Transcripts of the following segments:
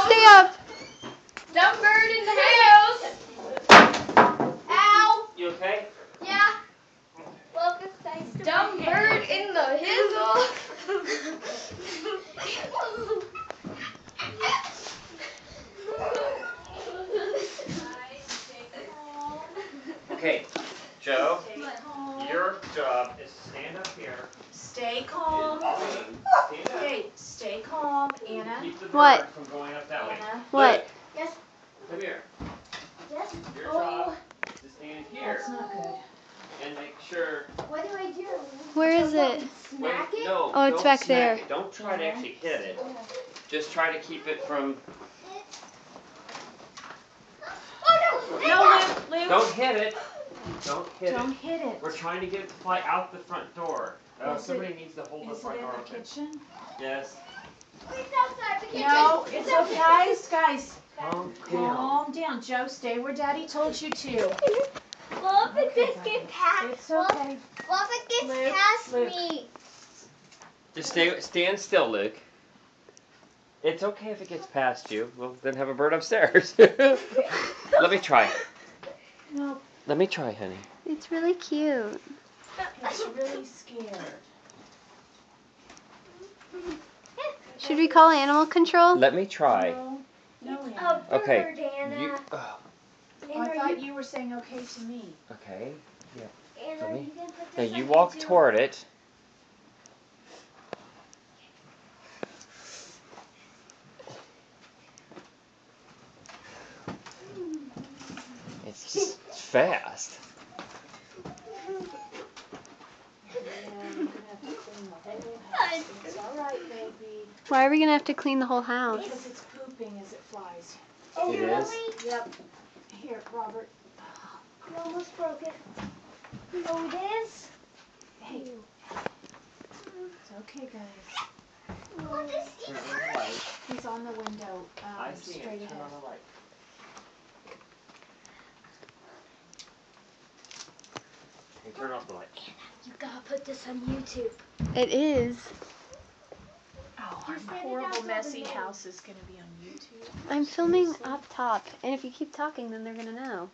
stay up. Dumb bird in the house. Ow. You okay? Yeah. Dumb bird in the hizzle. Okay, Joe, your job is to stand up here. Stay calm. Stand up. Okay, stay calm, Anna. Keep the bird What? from going up that way. Anna. What? Yes. Come here. Yes. Your job is to stand here That's not good. and make sure. What do I do? Where is it? Smack it? No, Oh, it's don't back smack there. it. Don't try to actually hit it. Just try to keep it from. Oh no! No, Luke. Don't hit it. Don't hit Don't it. hit it. We're trying to get it to fly out the front door. Is Somebody needs to hold the Is it front in door the open. kitchen? Yes. It's outside the kitchen. No, it's okay. Guys, Calm down. calm down. Joe, stay where Daddy told you to. Well, if it Okay, just get guys. past, It's okay. well, if it gets Luke, past Luke. me. Just stand still, Luke. It's okay if it gets past you. We'll then have a bird upstairs. Let me try. No, Let me try, honey. It's really cute. it's really scared. Should we call animal control? Let me try. No, no, A Anna. bird, Okay. Anna. You, I thought you were saying okay to me. okay. Anna, let me- you can put Now this you on walk YouTube. toward it. It's just fast. It's all right, baby. Why are we gonna have to clean the whole house? Because it's pooping as it flies. Oh, It really? is? Yep. Here, Robert. You almost broke it. Oh, it is? Hey. It's okay, guys. What is Turn he? on the light. He's on the window, I see straight it. Turn ahead. on the light. Hey, turn off the light. You gotta put this on YouTube. It is. Oh, You our said it horrible, out messy loud. house is going to be on YouTube. I'm filming Seriously? up top, and if you keep talking, then they're gonna know.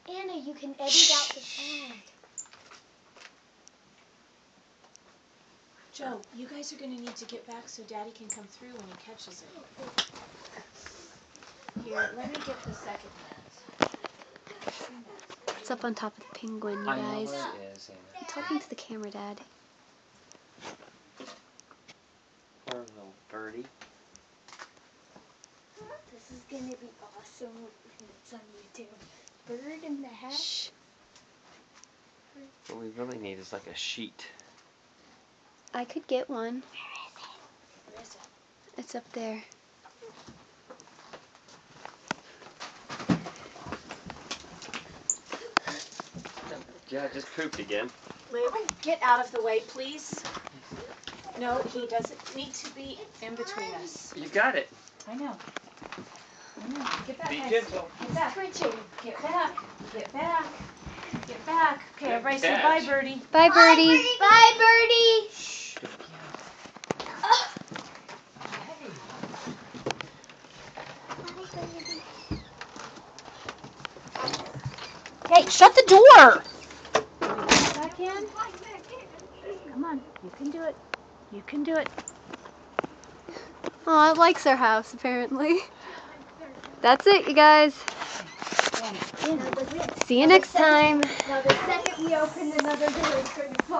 Anna, you can edit out the sound. Joe, you guys are going to need to get back so Daddy can come through when he catches it. Here, let me get the second net. It's up on top of the penguin, you I know guys. where it is, Anna. I'm talking to the camera, Dad. Poor little birdie. This is gonna be awesome when it's on YouTube. Bird in the hat. Shh. What we really need is like a sheet. I could get one. Where is it? It's up there. Yeah, I just pooped again. Luke, get out of the way, please. No, he doesn't need to be in between us. You got it. I know. Get back, Be guys. gentle. Get back. Twitching. Get back. Get back. Get back. Okay, Good everybody say bye, catch. Birdie. Bye, Birdie. Bye, Birdie. Shh. Hey, shut the door! Back in. Come on, you can do it. You can do it. Oh, it likes our house, apparently. That's it, you guys. See you next time. Now the second we open another door, it's going to fall.